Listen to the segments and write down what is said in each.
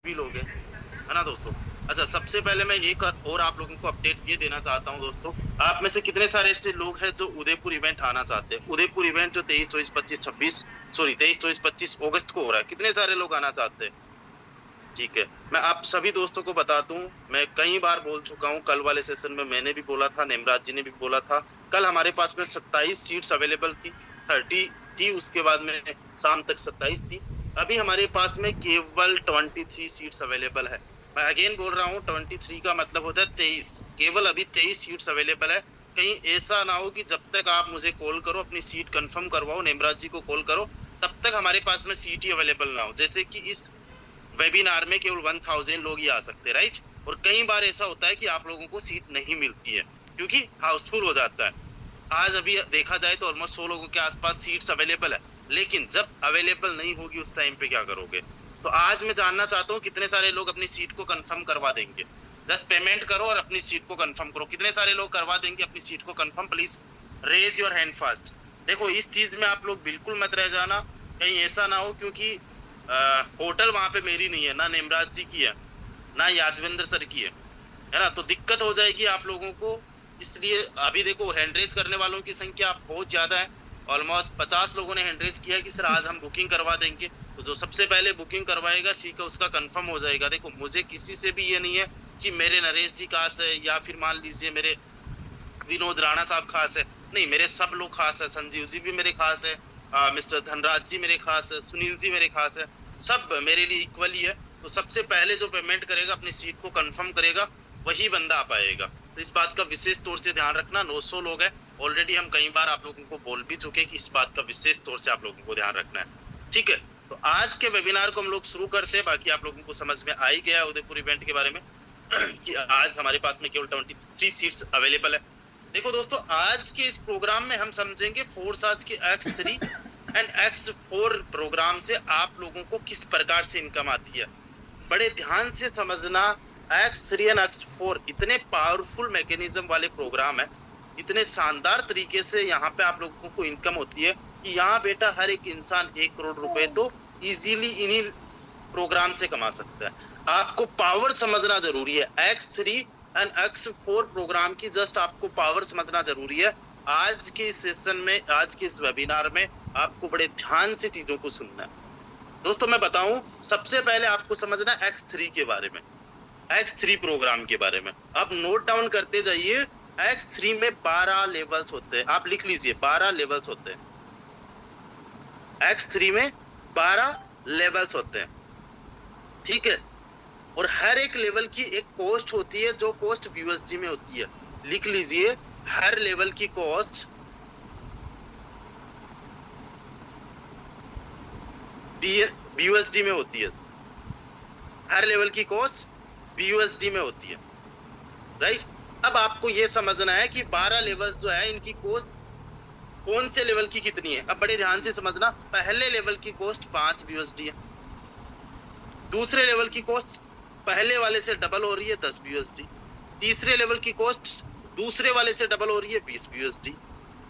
भी लोग हैं, है ना दोस्तों? अच्छा, सबसे पहले मैं ये कर और आप लोगों को अपडेट ये देना चाहता हूँ दोस्तों, आप में से कितने सारे ऐसे लोग हैं जो उदयपुर इवेंट आना चाहते हैं? उदयपुर इवेंट जो 23, 24, 25, 26 सॉरी 23, 24, 25 अगस्त को हो रहा है, कितने सारे लोग आना चाहते हैं? ठीक है, मैं आप सभी दोस्तों को बता दूं, मैं कई बार बोल चुका हूं, कल वाले सेशन में मैंने भी बोला था, नेमराज जी ने भी बोला था। कल हमारे पास में 27 सीट्स अवेलेबल थी, 30 थी, उसके बाद में शाम तक 27 थी। अभी हमारे पास में केवल 23 सीट्स अवेलेबल है। मैं अगेन बोल रहा हूँ, 23 का मतलब होता है 23, केवल अभी 23 सीट्स अवेलेबल है। कहीं ऐसा ना हो कि जब तक आप मुझे कॉल करो, अपनी सीट कंफर्म करवाओ, नेमराज जी को कॉल करो, तब तक हमारे पास में सीट ही अवेलेबल ना हो। जैसे कि इस वेबिनार में केवल 1000 लोग ही आ सकते हैं, राइट? और कई बार ऐसा होता है कि आप लोगों को सीट नहीं मिलती है क्योंकि हाउसफुल हो जाता है। आज अभी देखा जाए तो ऑलमोस्ट 100 लोगों के आसपास सीट्स अवेलेबल है, लेकिन जब अवेलेबल नहीं होगी उस टाइम पे क्या करोगे? तो आज मैं जानना चाहता हूँ कितने सारे लोग अपनी सीट को कंफर्म करवा देंगे। जस्ट पेमेंट करो और अपनी सीट को कंफर्म करो। कितने सारे लोग करवा देंगे अपनी सीट को confirm? Please raise your hand fast. देखो, इस चीज में आप लोग बिल्कुल मत रह जाना, कहीं ऐसा ना हो, क्योंकि होटल वहां पे मेरी नहीं है, ना नेमराज जी की है, ना यादविंद्र सर की है ना? तो दिक्कत हो जाएगी आप लोगों को। इसलिए अभी देखो, हैंड करने वालों की संख्या बहुत ज्यादा है। ऑलमोस्ट 50 लोगों ने हैंड किया है कि सर आज हम बुकिंग करवा देंगे। तो जो सबसे पहले बुकिंग करवाएगा, ठीक है, उसका कंफर्म हो जाएगा। देखो, मुझे किसी से भी ये नहीं है कि मेरे नरेश जी खास है या फिर मान लीजिए मेरे विनोद राणा साहब खास है। नहीं, मेरे सब लोग खास है, संजीव जी भी मेरे खास है, मिस्टर धनराज जी मेरे खास है, सुनील जी मेरे खास है, सब मेरे लिए इक्वल ही है। तो सबसे पहले जो पेमेंट करेगा, अपनी सीट को कंफर्म करेगा, वही बंदा आ पाएगा। तो इस बात का विशेष तौर से ध्यान रखना। 900 लोग हैं ऑलरेडी, हम कई बार आप लोगों को बोल भी चुके कि इस बात का विशेष तौर से आप लोगों को ध्यान रखना है। ठीक है, तो आज के वेबिनार को हम लोग शुरू करते हैं। बाकी आप लोगों को समझ में आ ही गया उदयपुर इवेंट के बारे में कि आज हमारे पास में केवल 23 सीट्स अवेलेबल है। देखो दोस्तों, आज के इस प्रोग्राम में हम समझेंगे फोर्स आज के X3 एंड X4 प्रोग्राम से आप लोगों को किस प्रकार से इनकम आती है। बड़े ध्यान से समझना। X3 एंड X4 इतने पावरफुल मैकेनिज्म वाले प्रोग्राम है, इतने शानदार तरीके से यहाँ पे आप लोगों को इनकम होती है कि यहाँ बेटा हर एक इंसान 1 करोड़ रुपए तो इजीली इन्हीं प्रोग्राम से कमा सकता है। आपको पावर समझना जरूरी है। X3 एंड X4 प्रोग्राम की जस्ट आपको पावर समझना जरूरी है। आज के इस सेशन में, आज के इस वेबिनार में आपको बड़े ध्यान से चीजों को सुनना है। दोस्तों मैं बताऊं, सबसे पहले आपको समझना है X3 के बारे में, X3 प्रोग्राम के बारे में। आप नोट डाउन करते जाइए। X3 में 12 लेवल्स होते हैं, आप लिख लीजिए 12 लेवल्स होते हैं। X3 में 12 लेवल्स होते हैं, ठीक है? और हर एक लेवल की एक कॉस्ट होती है, जो कॉस्ट BUSD में होती है। लिख लीजिए, हर लेवल की कॉस्ट BUSD में होती है। हर लेवल की कॉस्ट BUSD में होती है, राइट? अब आपको ये समझना है कि 12 लेवल्स जो है, इनकी कॉस्ट कौन से लेवल की कितनी है। अब बड़े ध्यान से समझना। पहले लेवल की कॉस्ट 5 BUSD है। दूसरे लेवल की कॉस्ट पहले वाले से डबल हो रही है, 10 BUSD। तीसरे लेवल की कॉस्ट दूसरे वाले से डबल हो रही है, 20 BUSD।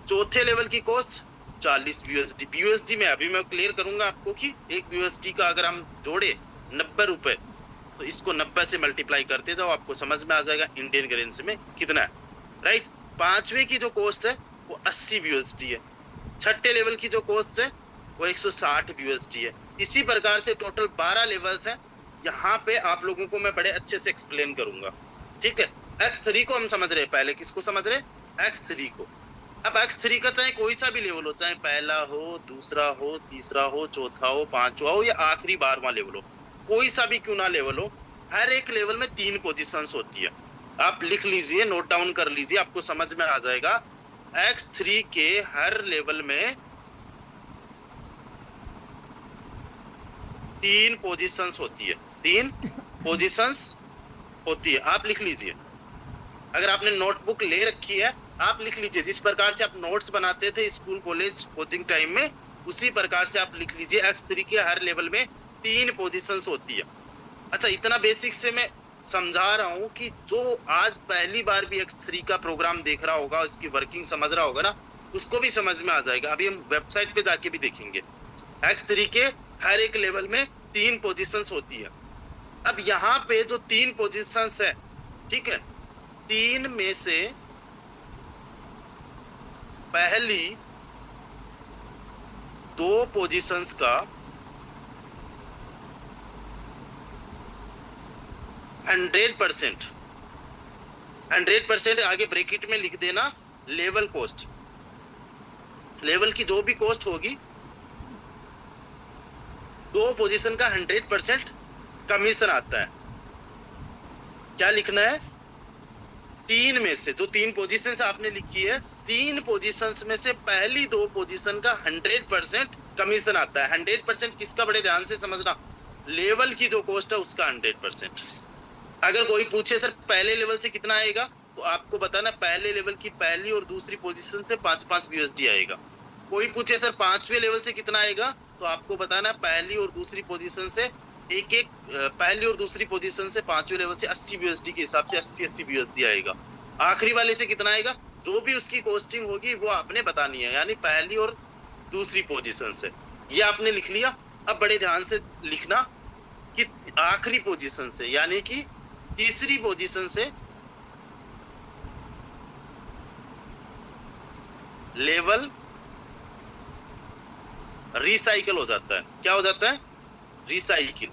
चौथे लेवल की कॉस्ट 40 BUSD। BUSD में अभी मैं क्लियर करूंगा आपको कि एक BUSD का अगर हम जोड़े 90 रुपए, तो इसको 90 से मल्टीप्लाई करते जाओ, आपको समझ में आ जाएगा इंडियन करेंसी में कितना है, राइट? पांचवे की जो कॉस्ट है वो 80 BUSD है। छठे लेवल की जो कॉस्ट है वो 160 BUSD है। इसी प्रकार से टोटल 12 लेवल्स हैं। यहाँ पे आप लोगों को मैं बड़े अच्छे से एक्सप्लेन करूंगा, ठीक है? X3 को हम समझ रहे हैं, पहले किसको समझ रहे हैं? X3 को। अब X3 का चाहे कोई सा भी लेवल हो, चाहे पहला हो, दूसरा हो, तीसरा हो, चौथा हो, पांचवा हो या आखिरी 12वां लेवल हो, कोई सा भी क्यों ना लेवल हो, हर एक लेवल में 3 पोजीशंस होती है। आप लिख लीजिए, नोट डाउन कर लीजिए, आपको समझ में आ जाएगा। X3 के हर लेवल में 3 पोजीशंस होती है। 3 पोजीशंस होती है, आप लिख लीजिए। अगर आपने नोटबुक ले रखी है, आप लिख लीजिए। जिस प्रकार से आप नोट्स बनाते थे स्कूल, कॉलेज, कोचिंग टाइम में, उसी प्रकार से आप लिख लीजिए। X3 के हर लेवल में 3 पोजीशंस होती है। अच्छा, इतना बेसिक से मैं समझा रहा हूं कि जो आज पहली बार भी X3 का प्रोग्राम देख रहा होगा, इसकी वर्किंग समझ रहा होगा ना, उसको भी समझ में आ जाएगा। अभी हम वेबसाइट पे जाके भी देखेंगे। X3 के हर एक लेवल में 3 पोजीशंस होती है। अब यहाँ पे जो 3 पोजीशंस है, ठीक है, 3 में से पहली 2 पोजीशंस का 100% 100% आगे ब्रैकेट में लिख देना लेवल कॉस्ट। लेवल की जो भी कॉस्ट होगी, 2 पोजीशन का 100% कमीशन आता है। क्या लिखना है? 3 में से जो 3 पोजीशंस आपने लिखी है, 3 पोजीशंस में से पहली 2 पोजीशन का 100% कमीशन आता है। 100% किसका? बड़े ध्यान से समझना, लेवल की जो कॉस्ट है उसका 100%। अगर कोई पूछे सर पहले लेवल से कितना आएगा, तो आपको बताना पहले लेवल की पहली और दूसरी पोजीशन से 5-5 यूएसडी आएगा। कोई पूछे सर 5वें लेवल से कितना आएगा, तो आपको बताना पहली और दूसरी पोजीशन से एक पहली और दूसरी पोजीशन से 5वें लेवल से 80 यूएसडी के हिसाब से 80 यूएसडी आएगा। आखिरी वाले से कितना आएगा, जो भी उसकी कॉस्टिंग होगी वो आपने बतानी है, यानी पहली और दूसरी पोजीशन से। ये आपने लिख लिया। अब बड़े ध्यान से लिखना कि आखिरी पोजीशन से, यानी कि तीसरी पोजीशन से लेवल रिसाइकल हो जाता है। क्या हो जाता है? रिसाइकिल।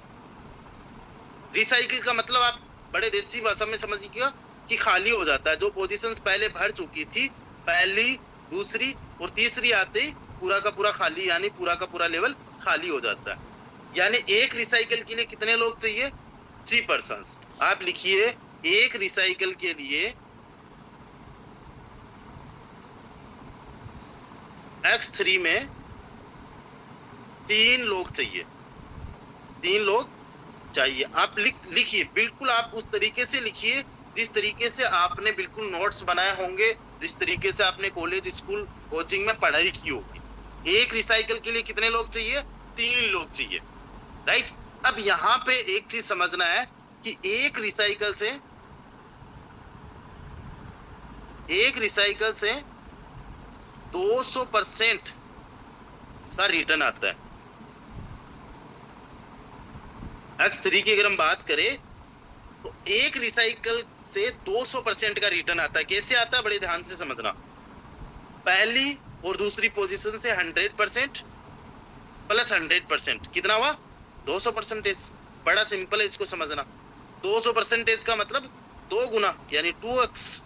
रिसाइकिल का मतलब आप बड़े देसी भाषा में समझिएगा कि खाली हो जाता है। जो पोजीशंस पहले भर चुकी थी, पहली, दूसरी और तीसरी आते ही पूरा का पूरा खाली, यानी पूरा का पूरा लेवल खाली हो जाता है। यानी एक रिसाइकल के लिए कितने लोग चाहिए? 3 पर्सन्स। आप लिखिए एक रिसाइकल के लिए X3 में 3 लोग चाहिए। 3 लोग चाहिए। आप लिखिए, बिल्कुल आप उस तरीके से लिखिए जिस तरीके से आपने बिल्कुल नोट्स बनाए होंगे, जिस तरीके से आपने कॉलेज, स्कूल, कोचिंग में पढ़ाई की होगी। एक रिसाइकल के लिए कितने लोग चाहिए? 3 लोग चाहिए, राइट। अब यहाँ पे एक चीज समझना है कि एक रिसाइकल से 200% का रिटर्न आता है। X3 की अगर हम बात करें तो एक रिसाइकल से 200% का रिटर्न आता है। कैसे आता है? बड़े ध्यान से समझना। पहली और दूसरी पोजीशन से 100% प्लस 100% कितना हुआ? 200%। बड़ा सिंपल है, इसको समझना। 200% का मतलब 2 गुना, यानी 2x।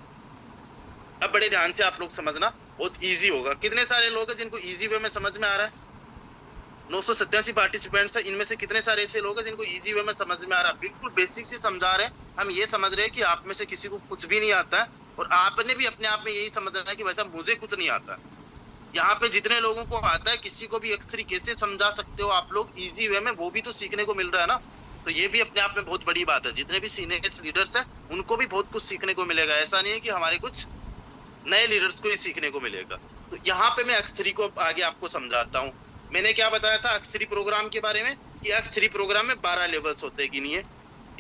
अब बड़े ध्यान से आप लोग समझना, बहुत इजी होगा। कितने सारे लोग हैं जिनको इजी वे में समझ में आ रहा है? 987 पार्टिसिपेंट्स है, इनमें से कितने सारे ऐसे लोग हैं जिनको इजी वे में समझ में आ रहा है? बिल्कुल बेसिक से समझा रहे हैं। हम ये समझ रहे हैं कि आप में से किसी को कुछ भी नहीं आता है, और आपने भी अपने आप में यही समझना है कि वैसा मुझे कुछ नहीं आता है। यहाँ पे जितने लोगों को आता है, किसी को भी X3 कैसे समझा सकते हो आप लोग इजी वे में, वो भी तो सीखने को मिल रहा है ना। तो ये भी अपने आप में बहुत बड़ी बात है। जितने भी सीनियर लीडर्स है उनको भी बहुत कुछ सीखने को मिलेगा। ऐसा नहीं है कि हमारे कुछ नए लीडर्स को ही सीखने को मिलेगा। तो यहाँ पे मैं X3 को आगे आपको समझाता हूँ। मैंने क्या बताया था X3 प्रोग्राम के बारे में, कि X3 प्रोग्राम में 12 लेवल्स होते हैं। गिनिए,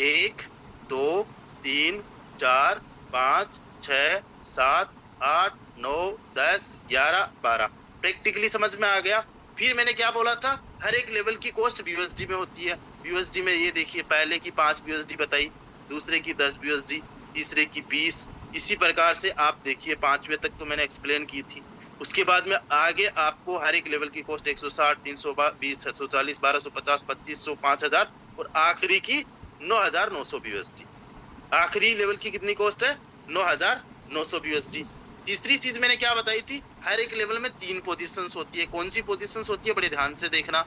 1, 2, 3, 4, 5, 6, 7, 8, 9, 10, 11, 12। प्रैक्टिकली समझ में आ गया। फिर मैंने क्या बोला था? हर एक लेवल की कॉस्ट BUSD में होती है। BUSD में ये देखिए, पहले की 5 BUSD बताई, दूसरे की 10 BUSD, तीसरे की 20। इसी प्रकार से आप देखिए 5वें तक तो मैंने एक्सप्लेन की थी। उसके बाद में आगे आपको हर एक लेवल की कॉस्ट 160, 320, 640, 1250, 2500, 5000 और आखिरी की 9900 BUSD। आखिरी लेवल की कितनी कॉस्ट है? 9900 BUSD। तीसरी चीज मैंने क्या बताई थी? हर एक लेवल में 3 पोजीशंस होती है। कौन सी पोजीशंस होती है? बड़े ध्यान से देखना,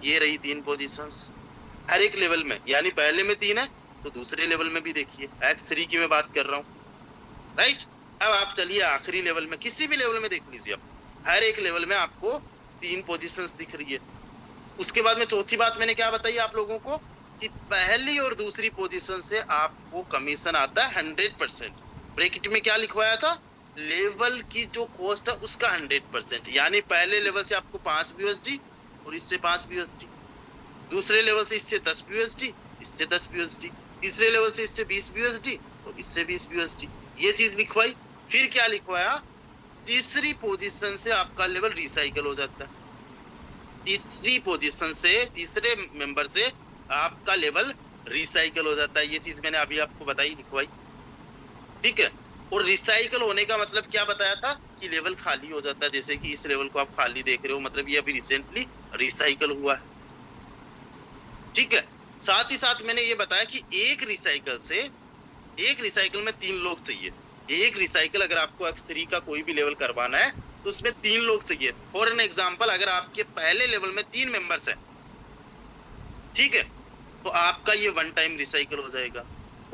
ये रही 3 पोजीशंस हर एक लेवल में, यानी पहले में 3 है तो दूसरे लेवल में भी देखिए। X3 की मैं बात कर रहा हूँ, राइट। अब आप चलिए आखिरी लेवल में, किसी भी लेवल में देख लीजिए आप, हर एक लेवल में आपको 3 पोजीशंस दिख रही है। उसके बाद में चौथी बात मैंने क्या बताई आप लोगों को, कि पहली और दूसरी पोजीशन से आपको कमीशन आता है 100%। ब्रैकेट में क्या लिखवाया था? लेवल की जो कॉस्ट है उसका 100%, यानी पहले लेवल से आपको 5 BUSD और इससे 5 BUSD, दूसरे लेवल से इससे 10 BUSD, इससे 10 BUSD, तीसरे लेवल से इससे 20 BUSD और इससे 20 BUSD। ये चीज लिखवाई। फिर क्या लिखवाया? तीसरी पोजीशन से आपका लेवल रिसाइकल हो जाता है। तीसरी पोजीशन से, तीसरे मेंबर से आपका लेवल रिसाइकल हो जाता है। ये चीज मैंने अभी आपको बताई, लिखवाई, ठीक है। और रिसाइकल होने का मतलब क्या बताया था कि लेवल खाली हो जाता है। जैसे कि इस लेवल को आप खाली देख रहे हो, मतलब ये अभी रिसेंटली रिसाइकल हुआ है, ठीक है। साथ ही साथ मैंने ये बताया कि एक रिसाइकल में 3 लोग चाहिए। एक रिसाइकल अगर आपको X3 का कोई भी लेवल करवाना है तो उसमें 3 लोग चाहिए। फॉर एन एग्जाम्पल, अगर आपके पहले लेवल में 3 मेंबर्स है, ठीक है, तो आपका ये वन टाइम रिसाइकल हो जाएगा।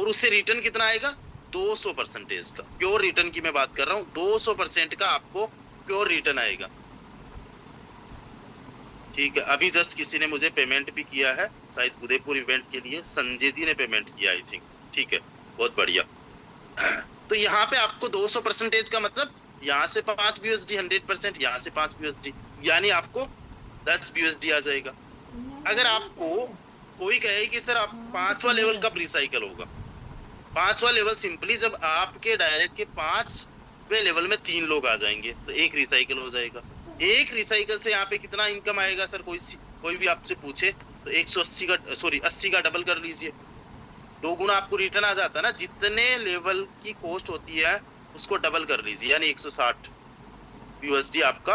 और उससे रिटर्न कितना आएगा? 200% का प्योर रिटर्न की मैं बात कर रहा हूँ। 200% का आपको प्योर रिटर्न आएगा, ठीक है। अभी जस्ट किसी ने मुझे पेमेंट भी किया है, शायद उदयपुर इवेंट के लिए संजय जी ने पेमेंट किया, आई थिंक, ठीक है, बहुत बढ़िया। तो यहाँ पे आपको 200% का मतलब यहाँ से 5 BUSD, 100%, यहाँ से 5 BUSD, यानी आपको 10 BUSD आ जाएगा। अगर आपको कोई कहे कि सर आप 5वां लेवल कब रिसाइकल होगा, 5वां लेवल सिंपली जब आपके डायरेक्ट के 5वें लेवल में 3 लोग आ जाएंगे तो एक रिसाइकल हो जाएगा। एक रिसाइकल से यहाँ पे कितना इनकम आएगा सर, कोई भी आपसे पूछे तो 180 का, सॉरी 80 का डबल कर लीजिए, 2 गुना आपको रिटर्न आ जाता है ना। जितने लेवल की कॉस्ट होती है उसको डबल कर लीजिए, यानी 160 USD आपका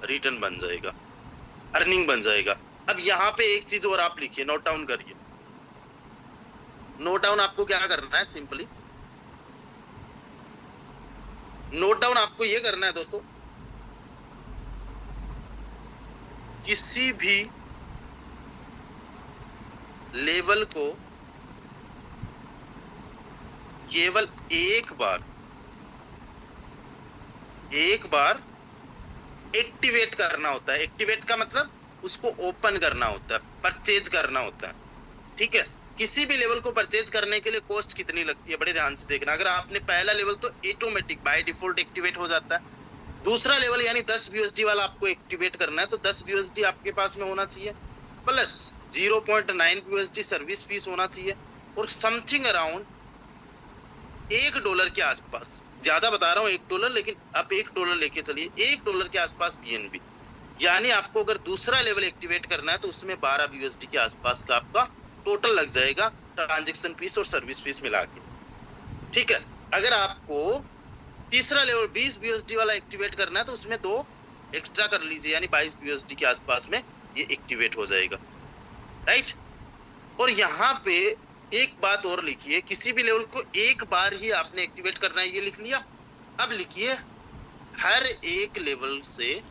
रिटर्न बन जाएगा, अर्निंग बन जाएगा। अब यहाँ पे एक चीज और आप लिखिए, नोट डाउन करिए। नोट डाउन आपको क्या करना है, सिंपली नोट डाउन आपको ये करना है दोस्तों, किसी भी लेवल को केवल एक बार एक्टिवेट करना होता है। एक्टिवेट का मतलब उसको ओपन करना होता है, परचेज करना होता है, ठीक है। किसी भी लेवल को परचेज करने के लिए कॉस्ट कितनी लगती है, बड़े ध्यान से देखना। अगर आपने पहला लेवल तो ऑटोमेटिक बाय डिफॉल्ट एक्टिवेट हो जाता है। दूसरा लेवल यानी 10 BUSD वाला आपको एक्टिवेट करना है तो 10 BUSD आपके पास में होना चाहिए, प्लस 0.9 BUSD सर्विस फीस होना चाहिए, और समथिंग अराउंड $1 के आसपास, ज्यादा बता रहा हूँ $1, लेकिन आप $1 लेके चलिए, $1 के आसपास BNB। यानी आपको अगर दूसरा लेवल एक्टिवेट करना है तो उसमें 12 BUSD के आसपास का आपका टोटल लग जाएगा, ट्रांजेक्शन फीस और सर्विस फीस मिला के, ठीक है। अगर आपको तीसरा लेवल 20 BUSD वाला एक्टिवेट करना है तो उसमें 2 एक्स्ट्रा कर लीजिए, यानी 22 BUSD के आसपास में ये एक्टिवेट हो जाएगा, राइट। और यहाँ पे एक बात और लिखिए, किसी भी लेवल को एक बार ही आपने एक्टिवेट करना है, ये लिख लिया। अब लिखिए हर एक लेवल से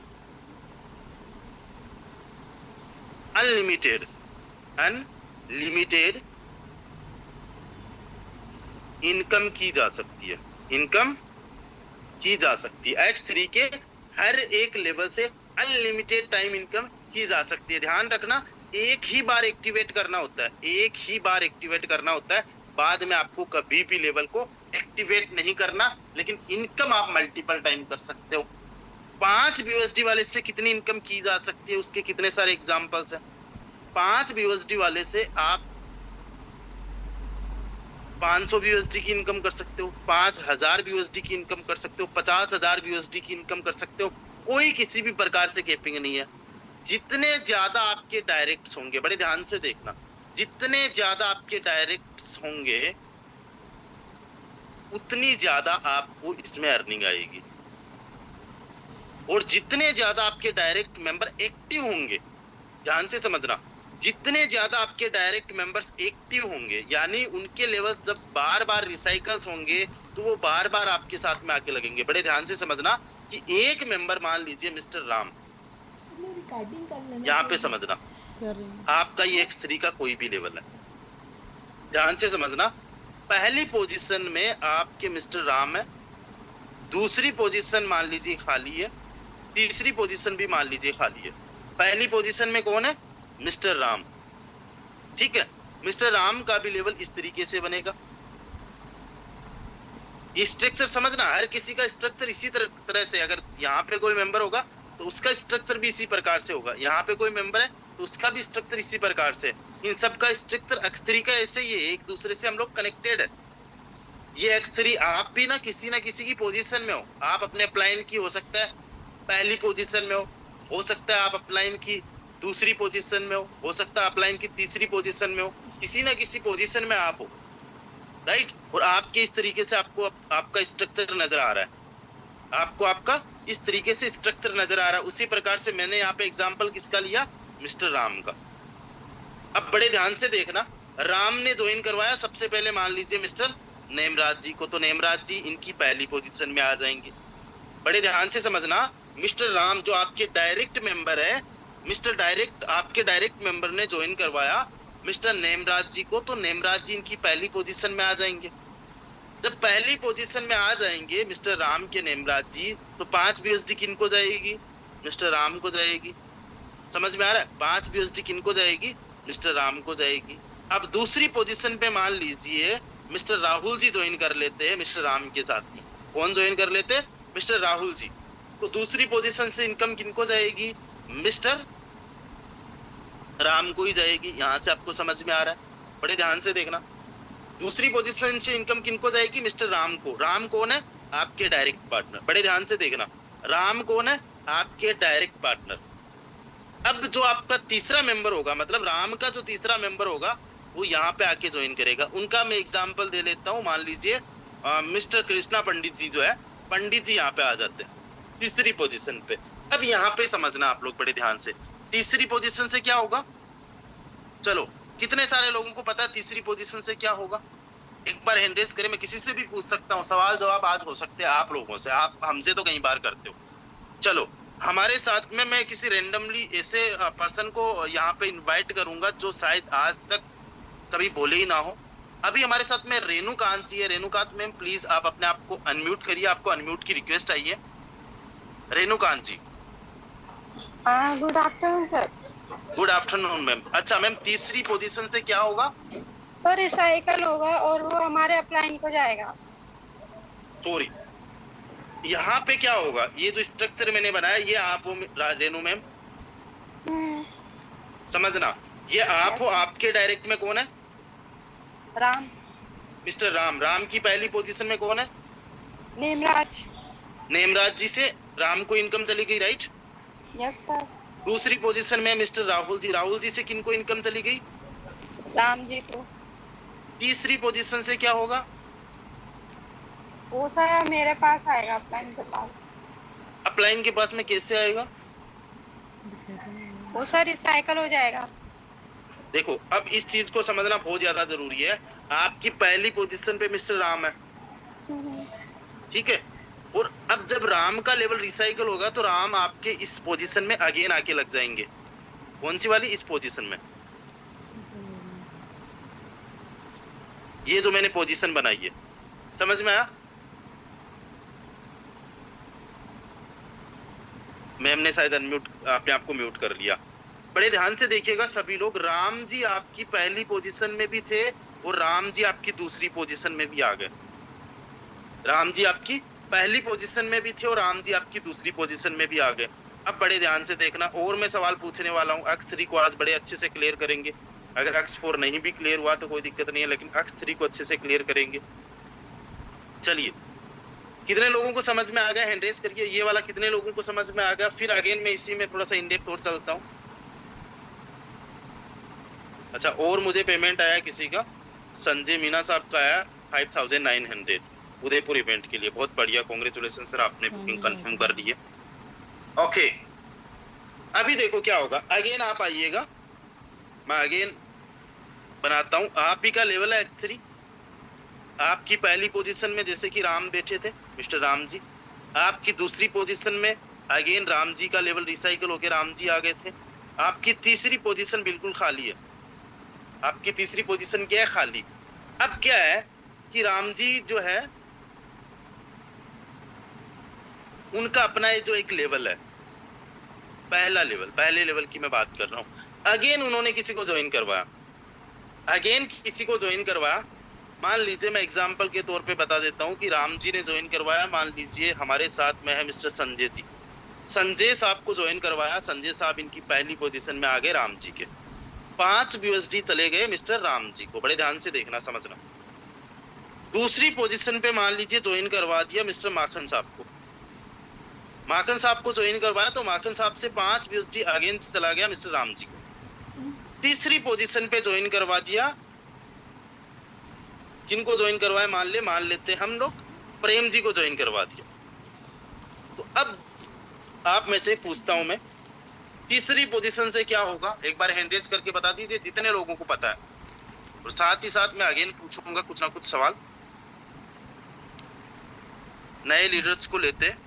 अनलिमिटेड इनकम की जा सकती है, इनकम की जा सकती है। X3 के हर एक लेवल से अनलिमिटेड टाइम इनकम की जा सकती है। ध्यान रखना, एक ही बार एक्टिवेट करना होता है, एक ही बार एक्टिवेट करना होता है, बाद में आपको कभी भी लेवल को एक्टिवेट नहीं करना, लेकिन इनकम आप मल्टीपल टाइम कर सकते हो। 5 BUSD वाले से कितनी इनकम की जा सकती है, उसके कितने सारे एग्जाम्पल्स हैं। 5 BUSD वाले से आप 500 BUSD की इनकम कर सकते हो, 5000 BUSD की इनकम कर सकते हो, 50,000 BUSD की इनकम कर सकते हो। कोई किसी भी प्रकार से कैपिंग नहीं है। जितने ज्यादा आपके डायरेक्ट्स होंगे, बड़े ध्यान से देखना, जितने ज्यादा आपके डायरेक्ट्स होंगे उतनी ज्यादा आपको इसमें अर्निंग आएगी, और जितने ज्यादा आपके डायरेक्ट मेंबर एक्टिव होंगे, ध्यान से समझना, जितने ज्यादा आपके डायरेक्ट मेंबर्स एक्टिव होंगे, यानी उनके लेवल्स जब बार बार रिसाइकल्स होंगे तो वो बार बार आपके साथ में आके लगेंगे। बड़े ध्यान से समझना कि एक मेंबर, मान लीजिए मिस्टर राम, यहाँ पे समझना, आपका ये X3 का कोई भी लेवल है, ध्यान से समझना, पहली पोजीशन में आपके मिस्टर राम है, दूसरी पोजीशन मान लीजिए खाली है, तीसरी पोजीशन भी मान लीजिए खाली है। पहली पोजीशन में कौन है? मिस्टर राम, ठीक है। मिस्टर राम का भी लेवल इस तरीके से बनेगा। ये स्ट्रक्चर समझना, हर किसी का स्ट्रक्चर इसी तरह से, अगर यहाँ पे कोई मेंबर होगा तो उसका स्ट्रक्चर भी इसी प्रकार से होगा, यहाँ पे कोई मेंबर है तो उसका भी स्ट्रक्चर इसी प्रकार से। इन सब का स्ट्रक्चर X3 का ऐसे ही है, एक दूसरे से हम लोग कनेक्टेड है। ये X3 आप भी ना किसी की पोजीशन में हो, आप अपने अपलाइन की हो सकता है पहली पोजीशन में हो सकता है आप अपलाइन की दूसरी पोजीशन में हो सकता है अपलाइन की तीसरी पोजीशन में हो, किसी ना किसी पोजीशन में आप हो, राइट। और आपके इस तरीके से आपको आपका स्ट्रक्चर नजर आ रहा है, आपको आपका इस तरीके से स्ट्रक्चर नजर आ रहा है। उसी प्रकार से मैंने यहाँ पे एग्जाम्पल किसका लिया, मिस्टर राम का। अब बड़े ध्यान से देखना, राम ने ज्वाइन करवाया सबसे पहले, मान लीजिए मिस्टर नेमराज जी को, तो नेमराज जी इनकी पहली पोजीशन में आ जाएंगे। बड़े ध्यान से समझना, मिस्टर राम जो आपके डायरेक्ट मेंबर है, आपके डायरेक्ट मेंबर ने ज्वाइन करवाया मिस्टर नेमराज जी को, तो नेमराज जी इनकी पहली पोजीशन में आ जाएंगे। जब पहली पोजीशन में आ जाएंगे मिस्टर राम के नेमराज जी, तो 5 बीएसडी किनको जाएगी, मिस्टर राम को जाएगी। समझ में आ रहा है, 5 बीएसडी किनको जाएगी, मिस्टर राम को जाएगी। अब दूसरी पोजीशन पे मान लीजिए मिस्टर राहुल जी ज्वाइन कर लेते हैं मिस्टर राम के साथ में। कौन ज्वाइन कर लेते हैं, मिस्टर राहुल जी। तो दूसरी पोजीशन से इनकम किनको जाएगी, मिस्टर राम को ही जाएगी। यहां से आपको समझ में आ रहा है, बड़े ध्यान से देखना। दूसरी पोजीशन से इनकम किनको जाएगी, मिस्टर राम को। राम कौन है, आपके डायरेक्ट पार्टनर। बड़े ध्यान से देखना, राम कौन है, आपके डायरेक्ट पार्टनर। अब जो आपका तीसरा मेंबर होगा, मतलब राम का जो तीसरा मेंबर होगा, वो यहाँ पे आके ज्वाइन करेगा। उनका मैं एग्जांपल दे लेता हूँ। मान लीजिए मिस्टर कृष्णा पंडित जी जो है, पंडित जी यहाँ पे आ जाते हैं तीसरी पोजीशन पे। अब यहाँ पे समझना आप लोग बड़े ध्यान से, तीसरी पोजीशन से क्या होगा। चलो, कितने सारे लोगों को पता है तीसरी पोजीशन से क्या होगा, एक बार हैंड रेज करें। मैं किसी से भी पूछ सकता हूँ, सवाल जवाब आज हो सकते हैं आप लोगों से, आप हमसे तो कई बार करते हो। चलो, हमारे साथ में मैं किसी रेंडमली ऐसे पर्सन को यहाँ पे इनवाइट करूंगा जो शायद आज तक कभी बोले ही ना हो। अभी हमारे साथ में रेणुकांत जी है। रेणुकांत मैम प्लीज आप अपने आप को अनम्यूट करिए, आपको अनम्यूट की रिक्वेस्ट आई है। Renukant ji, good afternoon sir. Good afternoon ma'am. अच्छा मैम, तीसरी पोजीशन से क्या होगा, सर रिसाइकल होगा और वो हमारे अपलाइन को जाएगा। सॉरी, यहाँ पे क्या होगा, ये जो स्ट्रक्चर मैंने बनाया, ये आप हो रेणु मैम, समझना, ये आप हो। आपके डायरेक्ट में कौन है, राम, मिस्टर राम। राम की पहली पोजीशन में कौन है, नेमराज। नेमराज जी से राम को इनकम चली गई, राइट। Yes sir. दूसरी पोजीशन में मिस्टर राहुल जी। राहुल जी से किनको इनकम चली गई, राम जी को। तीसरी पोजीशन से क्या होगा, वो सर मेरे पास आएगा, अपलाइन के पास। अपलाइन के पास में कैसे आएगा, वो सर रिसाइकल हो जाएगा। देखो, अब इस चीज को समझना बहुत ज्यादा जरूरी है। आपकी पहली पोजीशन पे मिस्टर राम है, ठीक है। और अब जब राम का लेवल रिसाइकल होगा, तो राम आपके इस पोजीशन में अगेन आके लग जाएंगे। कौन सी वाली, इस पोजीशन में, ये जो मैंने पोजीशन बनाई है, समझ में आया। मैम ने शायद अनम्यूट, अपने आप को म्यूट कर लिया। बड़े ध्यान से देखिएगा सभी लोग, राम जी आपकी पहली पोजीशन में भी थे और राम जी आपकी दूसरी पोजीशन में भी आ गए। राम जी आपकी पहली पोजीशन में भी थे और राम जी आपकी दूसरी पोजीशन में भी आ गए। अब बड़े ध्यान से देखना, और मैं सवाल पूछने वाला हूँ। X3 को आज बड़े अच्छे से क्लियर करेंगे। अगर X4 नहीं भी क्लियर हुआ तो कोई दिक्कत नहीं है, लेकिन X3 को अच्छे से क्लियर करेंगे। चलिए, कितने लोगों को समझ में आ गया, हैंड रेज करिए। ये वाला कितने लोगों को समझ में आ गया। फिर अगेन मैं इसी में थोड़ा सा इंडेप्थ और चलता हूँ। अच्छा, और मुझे पेमेंट आया किसी का, संजय मीना साहब का आया 5900 उदयपुर इवेंट के लिए। बहुत बढ़िया, कांग्रेचुलेशन सर, आपने बुकिंग कंफर्म कर ली है। ओके, अभी देखो क्या होगा। अगेन आप आइएगा, मैं अगेन बनाता हूँ। आप ही का लेवल है H3। आपकी पहली पोजीशन में जैसे कि राम बैठे थे, मिस्टर राम जी। आपकी दूसरी पोजीशन में अगेन राम जी का लेवल रिसाइकल होकर राम जी आ गए थे। आपकी तीसरी पोजीशन बिल्कुल खाली है। आपकी तीसरी पोजीशन क्या है, खाली। अब क्या है कि राम जी जो है, उनका अपना जो एक लेवल है, पहला लेवल, पहले लेवल की मैं बात कर रहा हूँ। अगेन उन्होंने किसी को ज्वाइन करवाया, अगेन किसी को ज्वाइन करवाया। मान लीजिए, मैं एग्जांपल के तौर पे बता देता हूँ कि राम जी ने ज्वाइन करवाया। मान लीजिए हमारे साथ में है मिस्टर संजय जी। संजय साहब को ज्वाइन करवाया। संजय साहब इनकी पहली पोजीशन में आ गए राम जी के। 5 BUSD चले गए मिस्टर राम जी को। बड़े ध्यान से देखना, समझना। दूसरी पोजीशन पे मान लीजिए ज्वाइन करवा दिया मिस्टर माखन साहब को। माखन साहब को ज्वाइन करवाया तो माखन साहब से 5 BUSD अगेन चला गया मिस्टर राम जी को। तीसरी पोजीशन पे ज्वाइन करवा दिया किनको ज्वाइन करवाया, मान लेते हैं हम लोग प्रेम जी को ज्वाइन करवा दिया। तो अब आप में से पूछता हूं मैं, तीसरी पोजीशन से क्या होगा, एक बार हैंड रेज करके बता दीजिए जितने लोगों को पता है, और साथ ही साथ मैं अगेन पूछूंगा कुछ ना कुछ सवाल। नए लीडर्स को लेते हैं।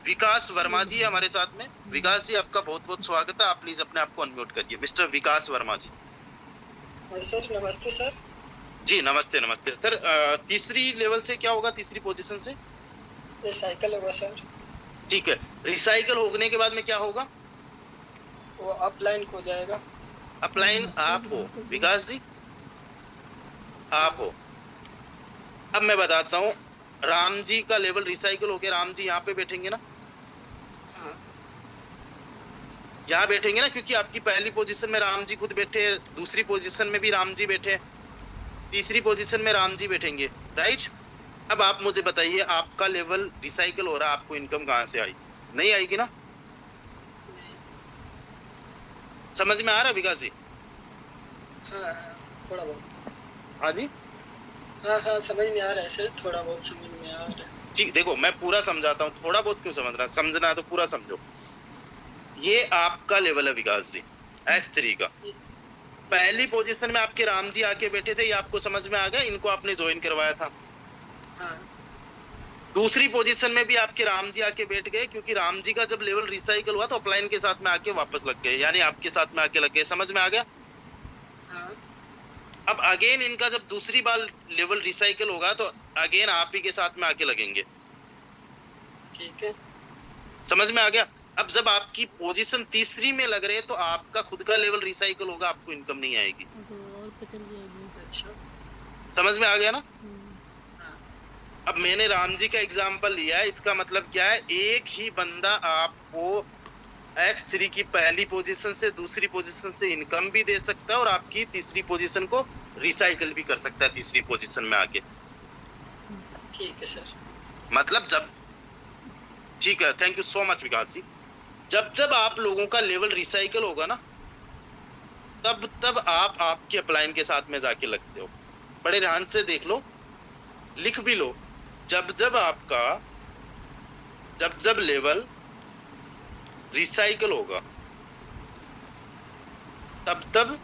विकास वर्मा जी हमारे साथ में। विकास जी आपका बहुत बहुत स्वागत है, आप प्लीज अपने आप को अनम्यूट करिए। मिस्टर विकास वर्मा जी। सर नमस्ते सर। जी नमस्ते नमस्ते सर। तीसरी लेवल से क्या होगा, तीसरी पोजीशन से? रिसाइकल होगा सर। ठीक है, रिसाइकल होने के बाद में क्या होगा? वो अपलाइन हो जाएगा। अपलाइन आप हो विकास जी, आप हो। अब मैं बताता हूँ, राम जी का लेवल रिसाइकल हो गया, राम जी यहाँ पे बैठेंगे ना, हाँ यहाँ बैठेंगे ना, क्योंकि आपकी पहली पोजीशन में राम जी खुद बैठे हैं, दूसरी पोजीशन में भी राम जी बैठे हैं, तीसरी पोजीशन में राम जी बैठेंगे, राइट। अब आप मुझे बताइए, आपका लेवल रिसाइकल हो रहा है, आपको इनकम कहाँ से आई? नहीं आएगी ना? समझ में आ रहा है विकास जी? हाँ थोड़ा बहुत। हाँ जी, हाँ समझ में आ रहा है सर, थोड़ा बहुत समझ में आ रहा है। ठीक, देखो मैं पूरा समझाता हूँ, थोड़ा बहुत क्यों समझ रहा, समझना है तो पूरा समझो। ये आपका लेवल है विकास जी, X3 का। पहली पोजीशन में आपके राम जी आके बैठे थे, ये आपको समझ में आ गया, इनको आपने ज्वाइन करवाया था। हाँ दूसरी पोजीशन में भी आपके राम जी आके बैठ गए, क्योंकि राम जी का जब लेवल रिसाइकल हुआ तो अपलाइन के साथ में आके वापस लग गए, यानी आपके साथ में आके लग गए। समझ में आ गया? हाँ अब अगेन इनका जब दूसरी बार लेवल रिसाइकल होगा तो अगेन आप ही के साथ में आके लगेंगे। ठीक है। समझ में आ गया? अब जब आपकी पोजीशन तीसरी में लग रहे हैं तो आपका खुद का लेवल रिसाइकल होगा, आपको इनकम नहीं आएगी। अच्छा समझ में आ गया ना? हाँ अब मैंने राम जी का एग्जांपल लिया है, इसका मतलब क्या है, एक ही बंदा आपको X3 की पहली पोजीशन से दूसरी पोजीशन से इनकम भी दे सकता है और आपकी तीसरी पोजीशन को रिसाइकल भी कर सकता है तीसरी पोजीशन में आके। ठीक है सर। मतलब जब, ठीक है, थैंक यू सो मच विकास जी। जब जब आप लोगों का लेवल रिसाइकल होगा ना, तब तब आप आपके अपलाइन के साथ में जाके लगते हो। बड़े ध्यान से देख लो, लिख भी लो। जब जब लेवल रिसाइकल होगा तब तब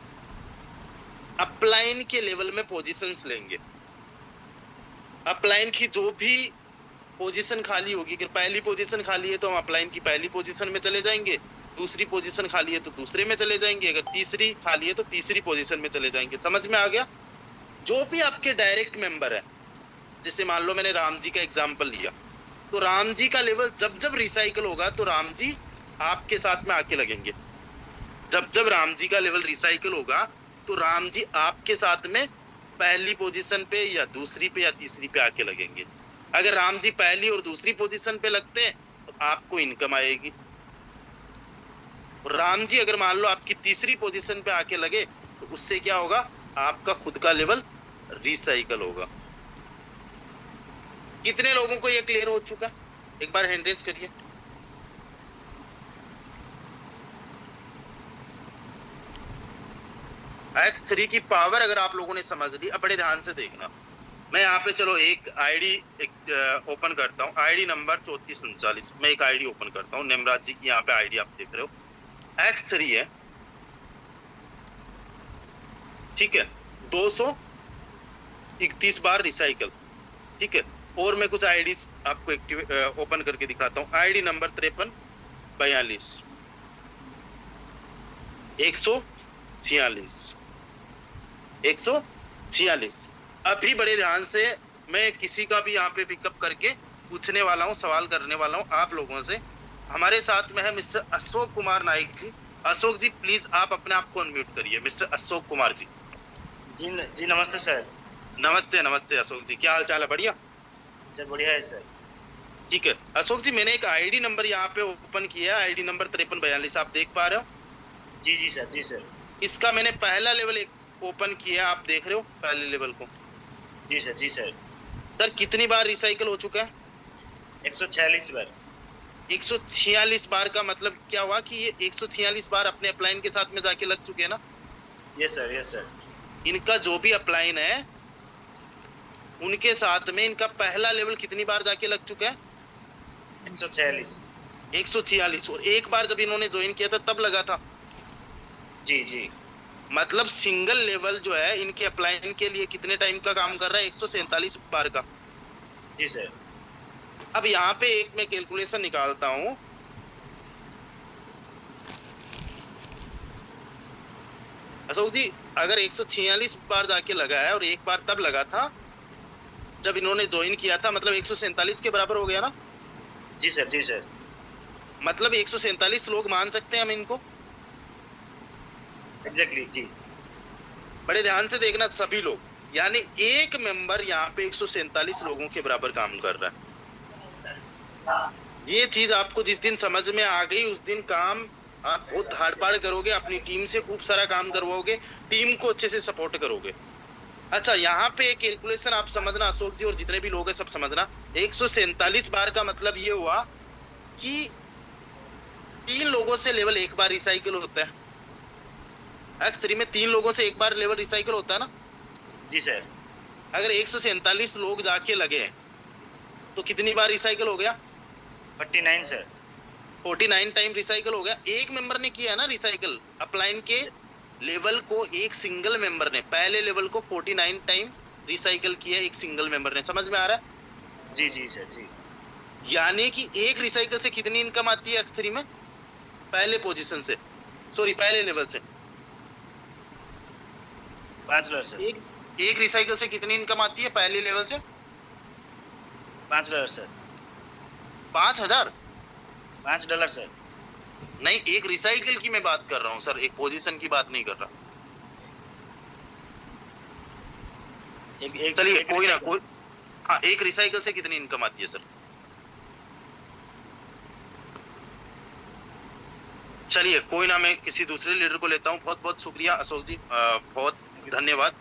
अपलाइन के लेवल में पोजीशंस लेंगे। अपलाइन की जो भी पोजीशन खाली होगी, अगर पहली पोजीशन खाली है तो हम अपलाइन की पहली पोजीशन में चले जाएंगे, दूसरी पोजीशन खाली है तो दूसरे में चले जाएंगे, अगर तीसरी खाली है तो तीसरी पोजीशन में चले जाएंगे। समझ में आ गया? जो भी आपके डायरेक्ट मेंबर है, जैसे मान लो मैंने राम जी का एग्जांपल लिया, तो राम जी का लेवल जब जब रिसाइकल होगा तो राम जी आपके साथ में आके लगेंगे। जब जब राम जी का लेवल रिसाइकल होगा तो राम जी आपके साथ में पहली पोजीशन पे या दूसरी पे या तीसरी पे आके लगेंगे। अगर राम जी पहली और दूसरी पोजीशन पे लगते हैं तो आपको इनकम आएगी, और राम जी अगर मान लो आपकी तीसरी पोजीशन पे आके लगे तो उससे क्या होगा, आपका खुद का लेवल रिसाइकल होगा। कितने लोगों को ये क्लियर हो चुका? एक बार हैंड रेज करिए। X3 की पावर अगर आप लोगों ने समझ ली, अब बड़े ध्यान से देखना। मैं यहाँ पे चलो एक आईडी ओपन करता हूँ, आईडी नंबर 3439। मैं एक आईडी ओपन करता हूँ, नेमराज जी की यहाँ पे आईडी आप देख रहे हो, X3 है, ठीक है, 231 बार रिसाइकल, ठीक है। और मैं कुछ आईडीज आपको ओपन करके दिखाता हूँ। ID number 5342 146 146। अभी बड़े ध्यान से मैं किसी का भी यहाँ पे पिकअप करके पूछने वाला हूँ, सवाल करने वाला हूँ आप लोगों से। हमारे साथ में है मिस्टर अशोक कुमार नाइक जी। अशोक जी प्लीज आप अपने आप को अनम्यूट करिए। मिस्टर अशोक कुमार जी। जी नमस्ते सर। नमस्ते नमस्ते अशोक जी, क्या हाल चाल है? बढ़िया सर, बढ़िया है सर। ठीक है अशोक जी, मैंने एक आईडी नंबर यहाँ पे ओपन किया है, आईडी नंबर 5342, आप देख पा रहे हो? जी सर, जी सर। इसका मैंने पहला लेवल ओपन किया, आप देख रहे हो पहले लेवल को? जी सर, जी सर। सर कितनी बार रिसाइकल हो चुका है? 146 बार। 146 बार का मतलब क्या हुआ कि ये 146 बार अपने अपलाइन के साथ में जाके लग चुके हैं ना? Yes sir, yes sir. इनका जो भी अपलाइन है उनके साथ में इनका पहला लेवल कितनी बार जाके लग चुका है? 146। 146। और एक बार जब इन्होंने ज्वाइन किया था तब लगा था। जी जी मतलब सिंगल लेवल जो है इनके अपलाइन के लिए कितने टाइम का काम कर रहा है? 147 बार का। जी सर। अब यहाँ पे एक मैं कैलकुलेशन निकालता हूं। अशोक जी, अगर 146 बार जाके लगा है और एक बार तब लगा था जब इन्होंने ज्वाइन किया था, मतलब 147 के बराबर हो गया ना? जी सर। जी सर। मतलब 147 लोग मान सकते हैं हम इनको। एग्जैक्टली जी। बड़े ध्यान से देखना सभी लोग, यानी एक मेंबर यहाँ पे 147 लोगों के बराबर काम कर रहा है। ये चीज आपको जिस दिन समझ में आ गई उस दिन काम आप बहुत धाड़ करोगे, अपनी टीम से खूब सारा काम करवाओगे, टीम को अच्छे से सपोर्ट करोगे। अच्छा, यहाँ पे एक कैलकुलेशन आप समझना अशोक जी, और जितने भी लोग हैं सब समझना। 147 बार का मतलब ये हुआ कि 3 लोगों से लेवल एक बार रिसाइकिल होता है। X3 में 3 लोगों से एक बार लेवल रिसाइकिल होता है ना? जी सर। अगर 147 लोग जाके लगे तो कितनी बार रिसाइकिल हो गया? 49 सर। 49 टाइम रिसाइकिल हो गया। एक मेंबर ने किया है ना रिसाइकिल अपलाइन के लेवल को, एक सिंगल मेंबर ने पहले लेवल को 49 टाइम रिसाइकिल किया एक सिंगल मेंबर ने। समझ में आ रहा है? जी जी सर जी। यानी कि एक रिसाइकिल से कितनी इनकम आती है X3 में? पहले पोजीशन से, सॉरी पहले लेवल से 5 डॉलर सर। एक रिसाइकिल से कितनी इनकम आती है पहले लेवल से? 5 डॉलर सर। 5000? 5 dollar sir. नहीं, एक रिसाइकिल की मैं बात कर रहा हूँ सर, एक पोजीशन की बात नहीं कर रहा। एक चलिए एक कोई ना recycle। कोई, हाँ, एक रिसाइकिल से कितनी इनकम आती है सर? चलिए कोई ना, मैं किसी दूसरे लीडर को लेता हूँ। बहुत बहुत शुक्रिया अशोक जी, बहुत धन्यवाद।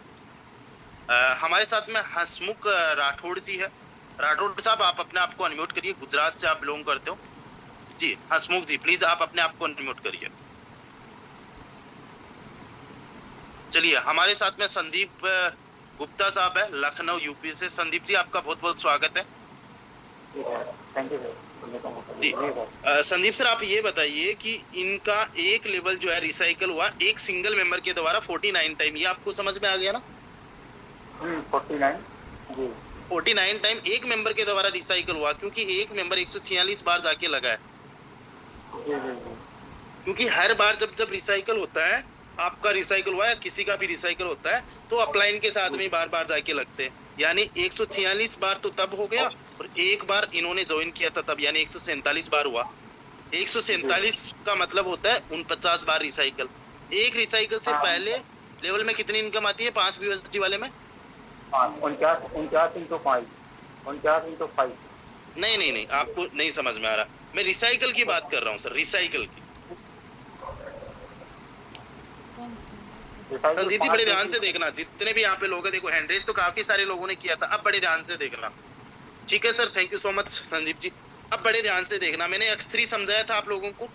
हमारे साथ में हसमुख राठौड़ जी है। राठौड़ साहब, आप अपने आप को अनम्यूट करिए। गुजरात से आप बिलोंग करते हो जी। हसमुख जी प्लीज आप अपने आप को अनम्यूट करिए। चलिए, हमारे साथ में संदीप गुप्ता साहब है, लखनऊ यूपी से। संदीप जी आपका बहुत बहुत स्वागत है। Thank you sir. जी संदीप सर, आप ये बताइए कि इनका एक लेवल जो है रिसाइकल हुआ एक सिंगल मेंबर के द्वारा 49 टाइम, ये आपको समझ में आ गया ना? 49 जी। 49 टाइम एक मेंबर के द्वारा रिसाइकल हुआ, क्योंकि एक मेंबर 146 बार जाके लगा है। जी जी जी। क्योंकि हर बार जब जब रिसाइकल होता है, आपका रिसाइकल हुआ है, किसी का भी रिसाइकल होता है, तो अपलाइन के साथ में बार बार जाके लगते हैं। यानी 146 बार तो तब हो गया, और एक बार इन्होंने ज्वाइन किया था तब, यानी 147 बार हुआ। 147 का मतलब होता है 49 बार रिसाइकल। एक रिसाइकल से पहले लेवल में कितनी इनकम आती है 5 BUSD वाले में? 49 into 5 49 into 5। नहीं नहीं नहीं, आपको नहीं समझ में आ रहा। मैं रिसाइकल की बात कर रहा हूँ सर, रिसाइकल की। संदीप जी बड़े ध्यान से देखना, जितने भी यहाँ पे लोग हैं, देखो हैंडरेज तो काफी सारे लोगों ने किया था। अब बड़े ध्यान से देखना, ठीक है sir? Thank you so much Sandeep ji. अब बड़े ध्यान से देखना, मैंने X3 समझाया था आप लोगों को।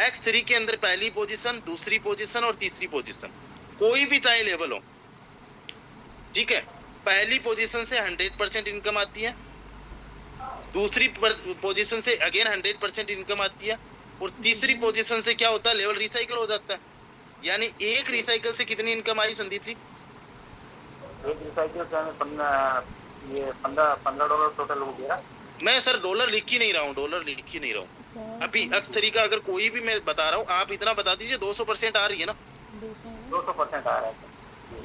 X3 के अंदर पहली पोजीशन, दूसरी पोजीशन और तीसरी पोजीशन, कोई भी चाहे लेवल हो, ठीक है? पहली पोजीशन से 100% इनकम आती है, दूसरी पोजीशन से अगेन 100% इनकम आती है, और तीसरी पोजीशन से क्या होता है? लेवल रिसाइकिल हो जाता है। यानी एक रिसाइकिल से कितनी इनकम आई संदीप जी? एक रिसाइकिल से ये 15 डॉलर टोटल हो गया। मैं सर डॉलर लिख ही नहीं रहा हूँ, डॉलर लिख ही नहीं रहा हूँ। अभी X3 का अगर कोई भी मैं बता रहा हूँ, आप इतना बता दीजिए 200% आ रही है ना? 200% आ रहा है।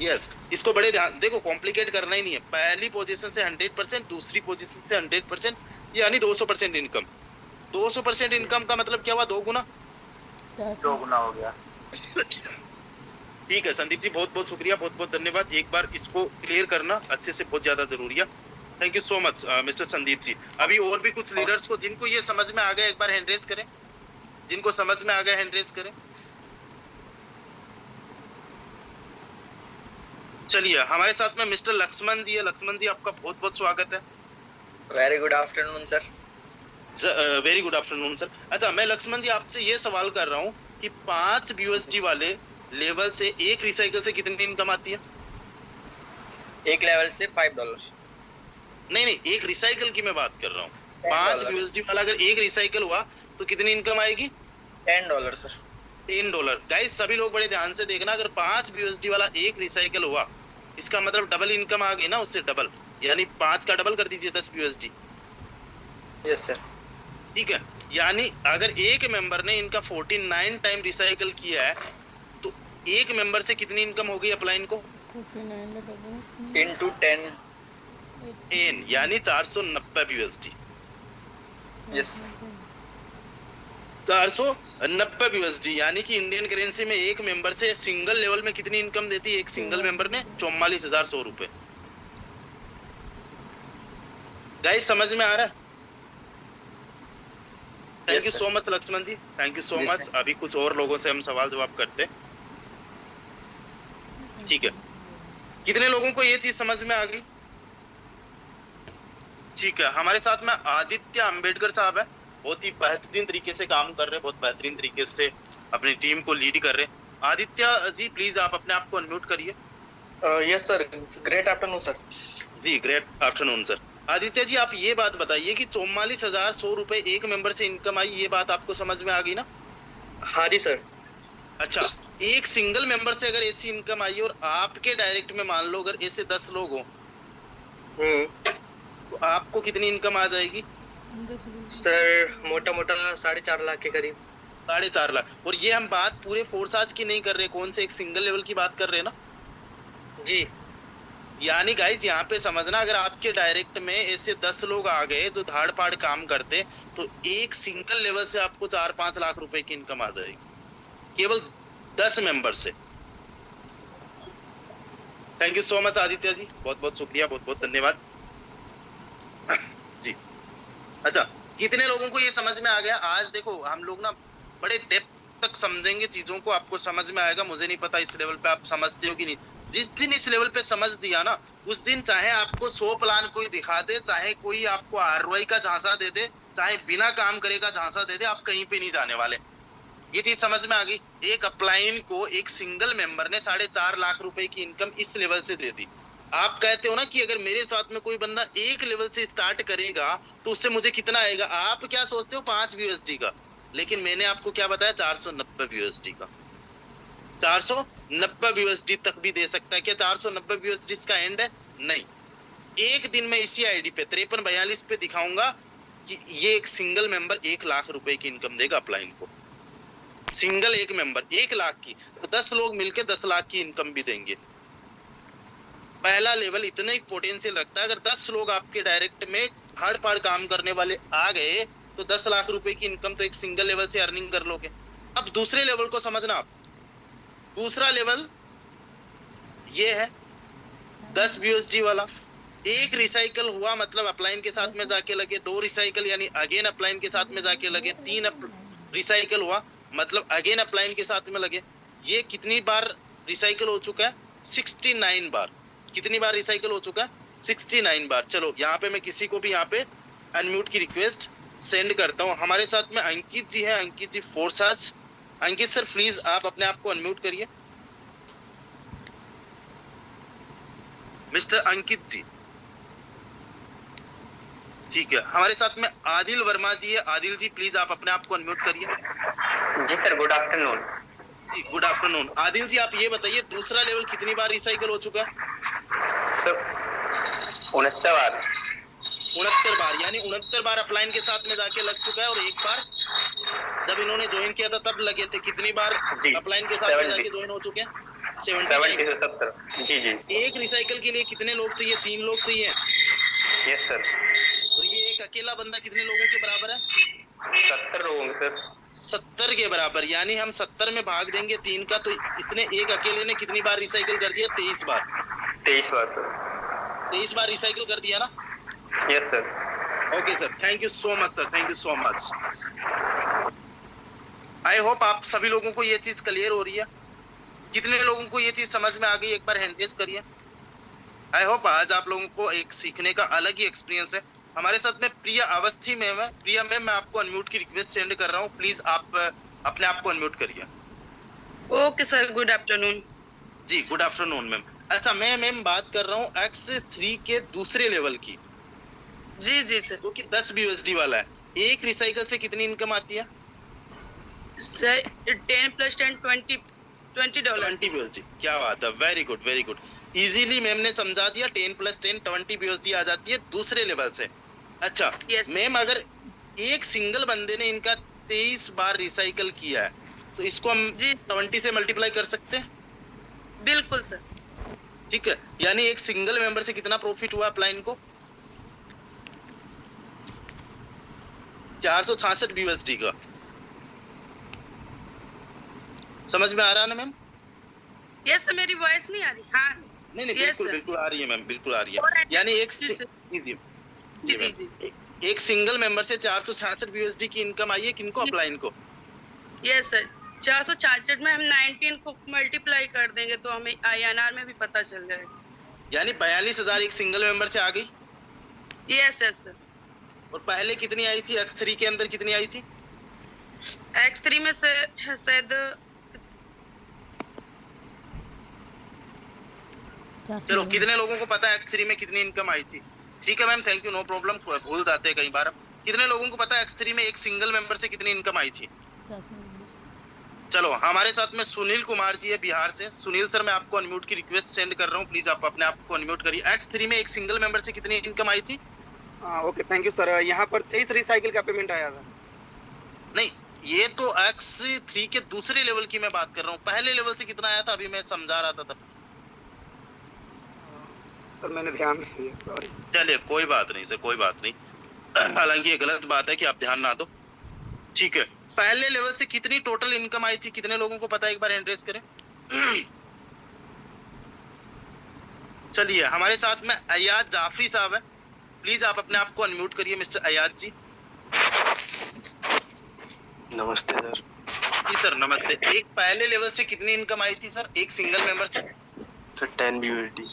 यस, इसको बड़े ध्यान देखो, कॉम्प्लिकेट करना ही नहीं है। पहली पोजीशन से 100%, दूसरी पोजीशन से 100%, यानी 200% इनकम। 200% इनकम का मतलब क्या हुआ? 2 गुना। 2 गुना हो गया। ठीक है संदीप जी, बहुत बहुत शुक्रिया, बहुत बहुत धन्यवाद। एक बार इसको क्लियर करना अच्छे से बहुत ज्यादा जरूरी है। Thank you so much mister Sandeep ji. अभी और भी कुछ लीडर्स को जिनको ये समझ में आ गया, एक बार हैंड रेस करें। जिनको समझ में आ गया हैंड रेस करें। चलिए, हमारे साथ में मिस्टर लक्ष्मण जी है। लक्ष्मण जी आपका बहुत बहुत स्वागत है। Very good afternoon sir. Very good afternoon sir. अच्छा, मैं लक्ष्मण जी आपसे ये सवाल कर रहा हूँ कि 5 BUSD वाले लेवल से एक रिसाइकिल से कितनी इनकम आती है? एक लेवल से $5। नहीं नहीं, एक रिसाइकल की मैं बात कर रहा हूँ। 5 $10 USD वाला अगर एक रिसाइकल हुआ तो कितनी इनकम आएगी? $10 सर। $10। गाइस सभी लोग बड़े ध्यान से देखना, अगर 5 USD वाला एक रिसाइकल हुआ, इसका मतलब डबल इनकम आ गई ना, उससे डबल, यानी 5 का डबल कर दीजिए 10 USD। Yes sir. ठीक है, यानी अगर एक मेंबर ने इनका 49 टाइम रिसाइकल किया है तो एक मेंबर से कितनी इनकम हो गई अपलाइन को? into 10। 10, यानी 490 USD। यस 490 USD, यानी कि इंडियन करेंसी में एक मेंबर से सिंगल लेवल में कितनी इनकम देती है एक सिंगल मेंबर ने? 44,100 रुपए। गाइस समझ में आ रहा है? Thank you sir. So much Lakshman ji, thank you so ji, much. sir. अभी कुछ और लोगों से हम सवाल जवाब करते हैं, ठीक है? कितने लोगों को ये चीज समझ में आ गई? ठीक है, हमारे साथ में आदित्य अंबेडकर साहब है, बहुत ही बेहतरीन तरीके से काम कर रहे हैं, बहुत बेहतरीन तरीके से अपनी टीम को लीड कर रहे हैं। आदित्य जी प्लीज आप अपने आप को अनम्यूट करिए। Yes sir, great afternoon sir. जी great afternoon sir. Aditya ji आप ये बात बताइए कि 44,100 रुपए एक मेंबर से इनकम आई, ये बात आपको समझ में आ गई ना? हाँ जी सर। अच्छा, एक सिंगल मेंबर से अगर ऐसी इनकम आई और आपके डायरेक्ट में मान लो अगर ऐसे 10 लोग हो तो आपको कितनी इनकम आ जाएगी? सर मोटा मोटा 4.5 लाख के करीब। 4.5 लाख। और ये हम बात पूरे फोर्स आज की नहीं कर रहे, कौन से एक सिंगल लेवल की बात कर रहे हैं ना? जी यानी गाइस यहाँ पे समझना, अगर आपके डायरेक्ट में ऐसे 10 लोग आ गए जो धाड़ पाड़ काम करते तो एक सिंगल लेवल से आपको 4-5 लाख रुपए की इनकम आ जाएगी केवल 10 मेंबर से। Thank you so much Aditya ji, बहुत बहुत शुक्रिया, बहुत बहुत धन्यवाद जी। अच्छा, कितने लोगों को ये समझ में आ गया? आज देखो हम लोग ना बड़े डेप्थ तक समझेंगे चीजों को, आपको समझ में आएगा। मुझे नहीं पता इस लेवल पे आप समझते हो कि नहीं। जिस दिन इस लेवल पे समझ दिया ना, उस दिन चाहे आपको 100 प्लान कोई दिखा दे, चाहे कोई आपको ROI का झांसा दे दे, चाहे बिना काम करे का झांसा दे दे, आप कहीं पे नहीं जाने वाले। ये चीज समझ में आ गई? एक अपलाइन को एक सिंगल मेंबर ने 4.5 लाख रुपए की इनकम इस लेवल से दे दी। आप कहते हो ना कि अगर मेरे साथ में कोई बंदा एक लेवल से स्टार्ट करेगा तो उससे मुझे कितना आएगा? आप क्या सोचते हो? 5 USD का, लेकिन मैंने आपको क्या बताया? 490 USD का। 490 USD तक भी दे सकता है क्या? 490 USD इसका एंड है? नहीं। एक दिन में इसी आईडी पे 5342 पे दिखाऊंगा कि ये एक सिंगल मेंबर 1 लाख रुपए की इनकम देगा अपलाइन को। सिंगल एक मेंबर 1 लाख की, तो 10 लोग मिलकर 10 लाख की इनकम भी देंगे। पहला लेवल इतना ही पोटेंशियल रखता है, अगर 10 लोग आपके डायरेक्ट में हाड़ पाड़ काम करने वाले आ गए तो 10 लाख रुपए की इनकम तो एक सिंगल लेवल से अर्निंग कर लोगे। अब दूसरे लेवल को समझना आप। दूसरा लेवल ये है 10 USD वाला। एक रिसाइकल हुआ मतलब अपलाइन के साथ में जाके लगे, 2 रिसाइकल यानी अगेन अपलाइन के साथ में जाके लगे, 3 रिसाइकल हुआ मतलब अगेन अपलाइन के साथ में लगे। ये कितनी बार रिसाइकल हो चुका है? 69 बार। कितनी बार रिसाइकल हो चुका है? 69 बार। चलो यहाँ पे मैं किसी को भी यहाँ पे अनम्यूट की रिक्वेस्ट सेंड करता हूँ। हमारे साथ में अंकित जी है, अंकित जी फोर्साज। अंकित सर प्लीज आप अपने आप को अनम्यूट करिए। मिस्टर अंकित जी, ठीक है। हमारे साथ में आदिल वर्मा जी है। आदिल जी प्लीज आप अपने आप को अनम्यूट करिए। जी sir, good afternoon. Good afternoon. Adil ji आप ये बताइए दूसरा लेवल कितनी बार रिसाइकल हो चुका है? सर 69 बार। 69 बार, यानी 69 बार अपलाइन के साथ में जाके लग चुका है। और एक बार जब इन्होंने ज्वाइन किया था तब लगे थे। कितनी बार जी, अपलाइन के साथ में 70 जाके ज्वाइन हो चुके हैं? 70 से 70। जी जी एक रिसाइकल के लिए कितने लोग चाहिए? 3 लोग चाहिए। Yes sir. और ये एक अकेला बंदा कितने लोगों के बराबर है? 70 लोग होंगे सर। 70 के बराबर, यानी हम 70 में भाग देंगे 3 का, तो इसने एक अकेले ने कितनी बार रिसाइकल कर दिया? 23 बार। 23 बार सर। 23 बार रिसाइकल कर दिया ना? Yes sir. Okay sir, thank you so much sir, thank you so much. I hope आप सभी लोगों को ये चीज क्लियर हो रही है। कितने लोगों को ये चीज समझ में आ गई? एक बार हैंड रेज करिए। आई होप आज आप लोगों को एक सीखने का अलग ही एक्सपीरियंस है। हमारे साथ में प्रिया अवस्थी मैम है। प्रिया मैम मैं आपको अनम्यूट की रिक्वेस्ट सेंड कर रहा हूँ, प्लीज आप अपने आप को अनम्यूट करिए। Okay sir, good afternoon. जी गुड आफ्टरनून मैम। अच्छा मैं मैम बात कर रहा हूँ X3 के दूसरे लेवल की। जी जी सर। जो कि 10 BUSD वाला है। एक रिसाइकल से कितनी इनकम आती है? Sir 10 + 10 20 dollar. 20 BUSD। क्या बात है, very good very good. Easily ma'am ने समझा दिया। 10 + 10 20 BUSD आ जाती है दूसरे लेवल से। अच्छा Yes. मैम, अगर एक सिंगल बंदे ने इनका 23 बार रिसाइकल किया है तो इसको हम जी 20 से मल्टीप्लाई कर सकते हैं। बिल्कुल सर। ठीक है, यानी एक सिंगल मेंबर से कितना प्रॉफिट हुआ अपलाइन को? 466 BUSD का। समझ में आ रहा है ना मैम? यस सर, मेरी वॉइस नहीं आ रही? हाँ नहीं नहीं, Yes, बिल्कुल sir. बिल्कुल आ रही है मैम, बिल्कुल आ रही और है। यानी एक जी सर। जी जी जी मैम, जी। एक सिंगल मेंबर से 466 BUSD की इनकम आई है, किनको? जी। अपलाइन को। Yes sir. 466 में हम 19 को मल्टीप्लाई कर देंगे तो हमें INR में भी पता चल जाएगा। यानी 42,000 एक सिंगल मेंबर से आ गई। Yes yes sir. और पहले कितनी आई थी? X3 के अंदर कितनी आई थी? X3 में से शायद चलो, कितने लोगों को पता है X3 में कितनी इनकम आई थी? ठीक है ma'am, thank you, no problem. भूल जाते हैं कई बार। कितने लोगों को पता है X3 में एक सिंगल मेंबर से कितनी इनकम आई थी? चलो, हमारे साथ में सुनील कुमार जी है बिहार से। सुनील सर, मैं आपको अनम्यूट की रिक्वेस्ट सेंड कर रहा हूँ, प्लीज आप अपने आप को अनम्यूट करिए। X3 में एक सिंगल मेंबर से कितनी इनकम आई थी? Okay, thank you sir. यहाँ पर 23 रिसाइकिल का पेमेंट आया था। नहीं, ये तो X3 के दूसरे लेवल की मैं बात कर रहा हूँ। पहले लेवल से कितना आया था? अभी मैं समझा रहा था तब। सर मैंने ध्यान नहीं दिया, सॉरी। चलिए, कोई बात नहीं सर, कोई बात नहीं। हालांकि ये गलत बात है कि आप ध्यान ना दो। ठीक है, पहले लेवल से कितनी टोटल इनकम आई थी? कितने लोगों को पता है? एक बार एड्रेस करें। चलिए, हमारे साथ में अयाज जाफरी साहब है। प्लीज आप अपने आप को अनम्यूट करिए मिस्टर अयाज जी। नमस्ते सर। जी सर, नमस्ते। एक पहले लेवल से कितनी इनकम आई थी सर, एक सिंगल मेंबर से? Sir 10 BUSD।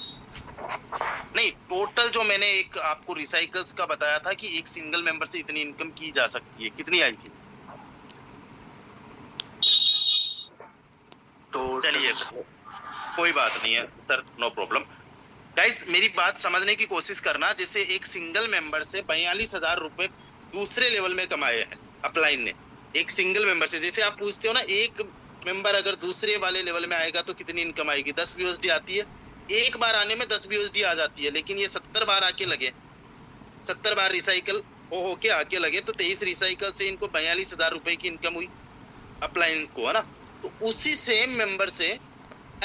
नहीं, टोटल जो मैंने एक आपको रिसाइकल्स का बताया था कि एक सिंगल मेंबर से इतनी इनकम की जा सकती है, कितनी आई थी? चलिए, कोई बात नहीं है सर, नो प्रॉब्लम। गाइस, मेरी बात समझने की कोशिश करना। जैसे एक सिंगल मेंबर से 42,000 रुपए दूसरे लेवल में कमाए हैं अपलाइन ने, एक सिंगल मेंबर से। जैसे आप पूछते हो ना, एक मेंबर अगर दूसरे वाले लेवल में आएगा तो कितनी इनकम आएगी? 10 BUSD आती है। एक बार आने में 10 BUSD आ जाती है, लेकिन ये 70 बार आके लगे, 70 बार रिसाइकल हो के आके लगे, तो 23 रिसाइकल से इनको 42,000 रुपए की इनकम हुई अपलाइन को, है ना? तो उसी सेम मेंबर से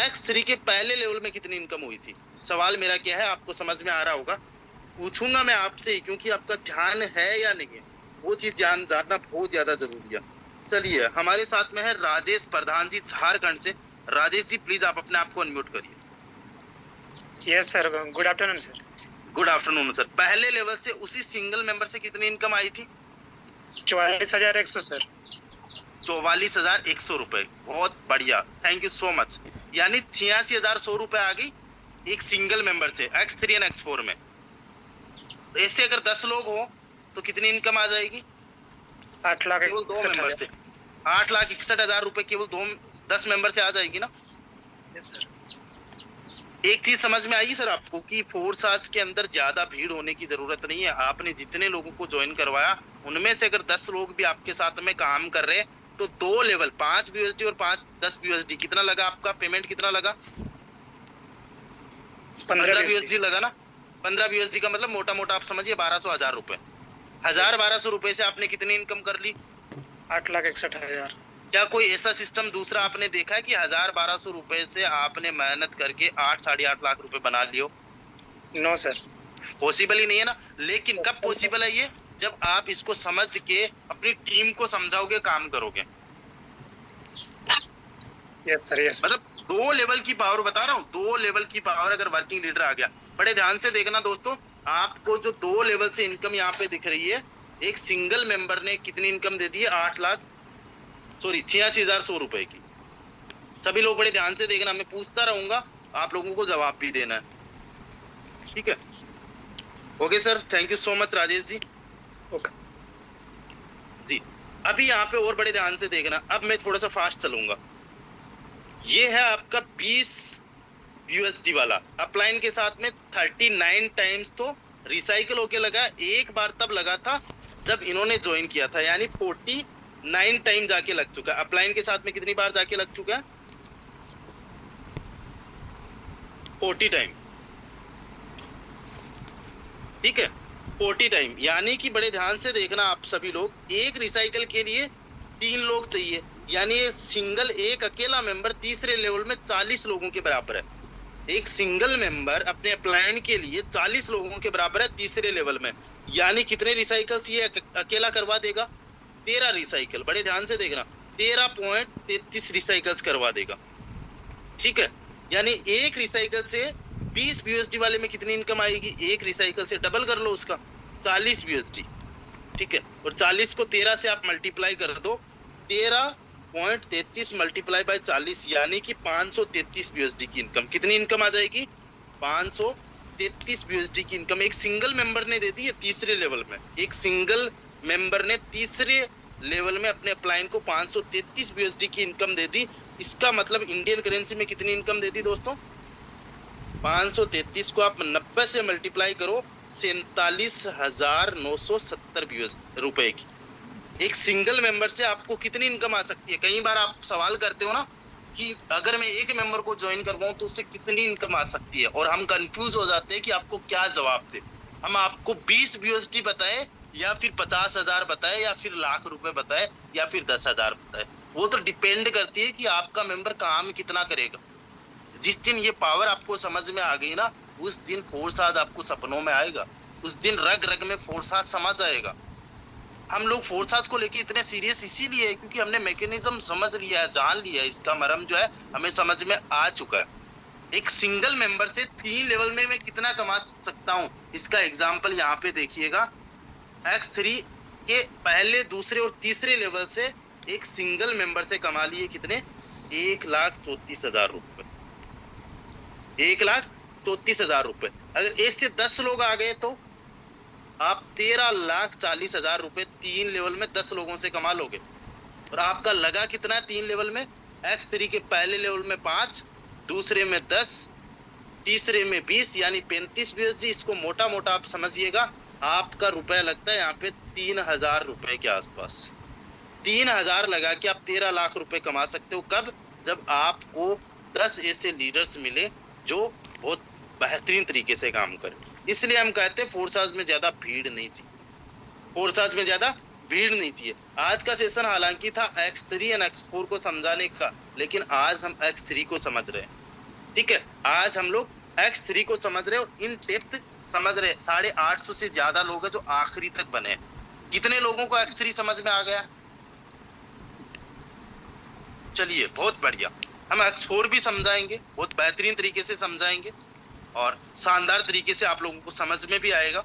X3 के पहले लेवल में कितनी इनकम हुई थी? सवाल मेरा क्या है, आपको समझ में आ रहा होगा। पूछूंगा मैं आपसे, क्योंकि आपका ध्यान है या नहीं है, वो चीज जानना बहुत ज्यादा जरूरी है। चलिए, हमारे साथ में है राजेश प्रधान जी झारखंड से। राजेश जी, प्लीज आप अपने आप को अनम्यूट करिए। Yes sir, good afternoon sir. Good afternoon sir. पहले लेवल से उसी सिंगल मेंबर से कितनी इनकम आई थी? 44,100 सर। 44,100 रुपए। बहुत बढ़िया, थैंक यू सो मच। यानी 86,100 रुपए आ गई एक सिंगल मेंबर से X3 और X4 में। ऐसे अगर 10 लोग हो तो कितनी इनकम आ जाएगी? 8 लाख केवल 2 मेंबर से 8,61,000 रुपए केवल 10 मेंबर से आ जाएगी ना? Yes sir. एक चीज समझ में आएगी सर आपको कि फोर्स आज के अंदर ज्यादा भीड़ होने की जरूरत नहीं है। आपने जितने लोगों को ज्वाइन करवाया, उनमें से अगर 10 लोग भी आपके साथ में काम कर रहे हैं तो 2 लेवल 5 BUSD और 10 BUSD कितना लगा? आपका पेमेंट कितना लगा? 15 BUSD लगा ना? 15 BUSD का मतलब मोटा मोटा आप समझिए 1200 रुपए। 1200 रुपए से आपने कितनी इनकम कर ली? 8,61,000। क्या कोई ऐसा सिस्टम दूसरा आपने देखा है कि 1200 रुपए से आपने मेहनत करके 8-8.5 लाख रुपए बना लियो? No sir. पॉसिबल ही नहीं है ना। लेकिन कब पॉसिबल है ये? जब आप इसको समझ के अपनी टीम को समझाओगे, काम करोगे। Yes sir, yes. मतलब 2 लेवल की पावर बता रहा हूँ, 2 लेवल की पावर अगर वर्किंग लीडर आ गया। बड़े ध्यान से देखना दोस्तों, आपको जो 2 लेवल से इनकम यहाँ पे दिख रही है, एक सिंगल मेंबर ने कितनी इनकम दे दी है? 86,100 रुपए की। सभी लोग बड़े ध्यान से देखना, मैं पूछता रहूंगा, आप लोगों को जवाब भी देना है, ठीक है? Okay sir, thank you so much Rajesh ji. Okay जी, अभी यहाँ पे और बड़े ध्यान से देखना। अब मैं थोड़ा सा फास्ट चलूंगा। ये है आपका 20 यूएसडी वाला अपलाइन के साथ में 39 टाइम्स तो रिसाइकल होके लगा। एक बार तब लगा था जब इन्होंने ज्वाइन किया था, यानी 49 टाइम जाके लग चुका है। अपलाइन के साथ में कितनी बार जाके लग चुका है? 40 टाइम, ठीक है, 40 टाइम। यानी कि बड़े ध्यान से देखना आप सभी लोग, एक रिसाइकल के लिए 3 लोग चाहिए, यानी ये सिंगल एक अकेला मेंबर तीसरे लेवल में 40 लोगों के बराबर है। एक सिंगल मेंबर अपने अपलाइन के लिए 40 लोगों के बराबर है तीसरे लेवल में। यानी कितने रिसाइकल्स ये अकेला करवा देगा? 13 रिसाइकल। बड़े ध्यान से देखना, 13.33 रिसाइकल्स करवा देगा, ठीक है। यानी एक रिसाइकल से 20 BUSD वाले में कितनी इनकम आएगी? एक रिसाइकल से डबल कर लो उसका, 40 BUSD, ठीक है। और 40 को 13 से आप मल्टीप्लाई कर दो, 13.33 मल्टीप्लाई बाय 40 यानी कि 533 BUSD की इनकम। कितनी इनकम आ जाएगी? 533 BUSD की इनकम एक सिंगल मेंबर ने दे दी है तीसरे लेवल में। एक सिंगल मेंबर ने तीसरे लेवल में अपने अपलाइन को 533 BUSD की इनकम दे दी। इसका मतलब इंडियन करेंसी में कितनी इनकम दे दी दोस्तों? 533 को आप 90 से मल्टीप्लाई करो, 47,970 रुपए की। एक सिंगल मेंबर से आपको कितनी इनकम आ सकती है? कई बार आप सवाल करते हो ना कि अगर मैं एक मेंबर को ज्वाइन करवाऊं तो उससे कितनी इनकम आ सकती है, और हम कंफ्यूज हो जाते हैं कि आपको क्या जवाब दे। हम आपको 20 BUSD बताए या फिर 50,000 बताए या फिर लाख रुपए बताए या फिर 10,000 बताए, वो तो डिपेंड करती है कि आपका मेंबर काम कितना करेगा। जिस दिन ये पावर आपको समझ में आ गई ना, उस दिन फोर्साज आपको सपनों में आएगा, उस दिन रग रग में फोर्साज समझ आएगा। हम लोग फोर्साज को लेके इतने सीरियस इसीलिए है क्योंकि हमने मैकेनिज्म समझ लिया है, जान लिया है, इसका मरम जो है हमें समझ में आ चुका है। एक सिंगल मेंबर से 3 लेवल में मैं कितना कमा सकता हूँ, इसका एग्जाम्पल यहाँ पे देखिएगा। X3 के पहले, दूसरे और तीसरे लेवल से एक सिंगल मेंबर से कमा लिए कितने? 1,34,000 रुपए, 1,34,000 रुपए। अगर 1 से 10 लोग आ गए तो आप 13,40,000 रुपए 3 लेवल में 10 लोगों से कमा लोगे। और आपका लगा कितना है 3 लेवल में? X3 के पहले लेवल में 5, दूसरे में 10, तीसरे में 20 यानी 35 BUSD। इसको मोटा मोटा आप समझिएगा, आपका रुपया लगता है यहाँ पे 3,000 रुपए के आसपास। 3,000 लगा के आप 13 लाख रुपए कमा सकते हो। कब? जब आपको 10 ऐसे लीडर्स मिले जो बहुत बेहतरीन तरीके से काम करें। इसलिए हम कहते हैं फोर्साज में ज्यादा भीड़ नहीं चाहिए, फोर्साज में ज्यादा भीड़ नहीं चाहिए। आज का सेशन हालांकि था X3 और X4 को समझाने का, लेकिन आज हम X3 को समझ रहे हैं, ठीक है। आज हम लोग X3 को समझ रहे हैं और इन डेप्थ समझ रहे हैं। 850 से ज्यादा लोग हैं जो आखिरी तक बने। कितने लोगों को X3 समझ में आ गया? चलिए, बहुत बढ़िया। हम X4 भी समझाएंगे, बहुत बेहतरीन तरीके से समझाएंगे और शानदार तरीके से आप लोगों को समझ में भी आएगा।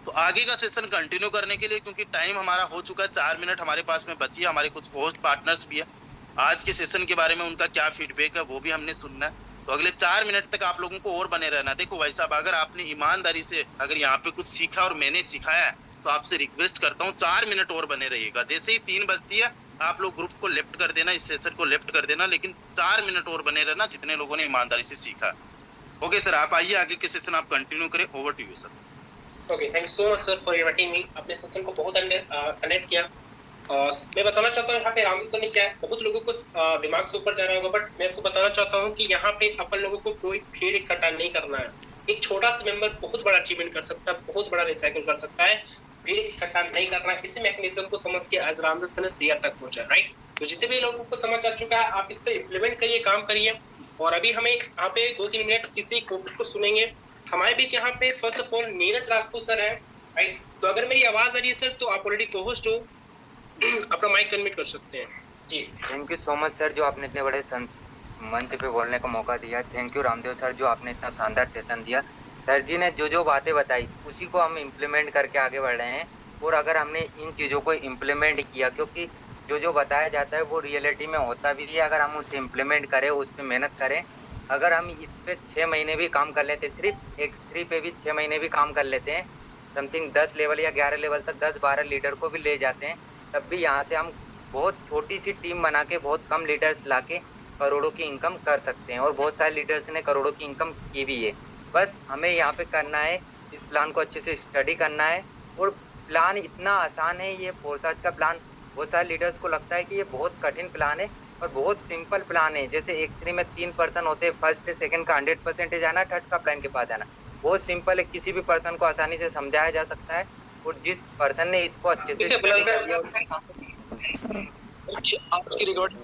तो आगे का सेशन कंटिन्यू करने के लिए, क्योंकि टाइम हमारा हो चुका है, 4 मिनट हमारे पास में बची है। हमारे कुछ होस्ट पार्टनर्स भी है, आज के सेशन के बारे में उनका क्या फीडबैक है वो भी हमने सुनना है। तो अगले 4 मिनट तक आप लोगों को और बने रहना। देखो भाई साहब, अगर आपने ईमानदारी से अगर यहाँ पे कुछ सीखा और मैंने सिखाया है तो आपसे रिक्वेस्ट करता हूँ 4 मिनट और बने रहिएगा। जैसे ही 3 बजती है आप लोग ग्रुप को लेफ्ट कर देना, इस सेशन को लेफ्ट कर देना, लेकिन 4 मिनट और बने रहना जितने लोगों ने ईमानदारी से सीखा। ओके सर, आप आइए, आगे के सेशन आप कंटिन्यू करें। Over to you sir. Okay, thank you so much sir for inviting me. आपने सेशन को बहुत कनेक्ट किया। मैं बताना चाहता हूँ यहाँ पे रामदेव सर ने क्या है, बहुत लोगों को दिमाग से ऊपर जाना होगा, बट मैं आपको बताना चाहता हूँ कि यहाँ पे अपन लोगों को कोई भीड़ इकट्ठा नहीं करना है। एक छोटा सा मेंबर बहुत बड़ा अचीवमेंट कर सकता है, बहुत बड़ा रिसाइकिल कर सकता है। भीड़ इकट्ठा नहीं करना, इसी मैकेनिज्म को समझ के आज रामदेव सर ने सीआर तक पहुंचा, राइट। तो जितने भी लोगों को समझ आ चुका है, आप इस पर इम्प्लीमेंट करिए, काम करिए। और अभी हमें यहाँ पे 2-3 मिनट किसी कोच को सुनेंगे। हमारे बीच यहाँ पे first of all Neeraj Rajput sir है, राइट। तो अगर मेरी आवाज आ रही है सर तो आप ऑलरेडी को-होस्ट हो, अपना माइक अनम्यूट कर सकते हैं जी। Thank you so much sir, जो आपने इतने बड़े मंच पे बोलने का मौका दिया। थैंक यू रामदेव सर, जो आपने इतना शानदार सेशन दिया। सर जी ने जो जो बातें बताई उसी को हम इम्प्लीमेंट करके आगे बढ़ रहे हैं। और अगर हमने इन चीज़ों को इम्प्लीमेंट किया, क्योंकि जो जो बताया जाता है वो रियलिटी में होता भी है, अगर हम उसे इम्प्लीमेंट करें, उस पर मेहनत करें, अगर हम इस पर 6 महीने भी काम कर लेते, सिर्फ X3 पे भी 6 महीने भी काम कर लेते हैं, समथिंग 10 लेवल या 11 लेवल तक 10-12 लीडर को भी ले जाते हैं, तब भी यहाँ से हम बहुत छोटी सी टीम बना के, बहुत कम लीडर्स ला के करोड़ों की इनकम कर सकते हैं और बहुत सारे लीडर्स ने करोड़ों की इनकम की भी है। बस हमें यहाँ पे करना है, इस प्लान को अच्छे से स्टडी करना है। और प्लान इतना आसान है, ये फोरसाज का प्लान बहुत सारे लीडर्स को लगता है कि ये बहुत कठिन प्लान है और बहुत सिंपल प्लान है। जैसे X3 में 3 पर्सन होते हैं, फर्स्ट सेकंड का 100% जाना, थर्ड का प्लान के पास जाना। बहुत सिंपल है, किसी भी पर्सन को आसानी से समझाया जा सकता है। और जिस पर्सन ने इसको अच्छे से study कर लिया आपकी रिकॉर्डिंग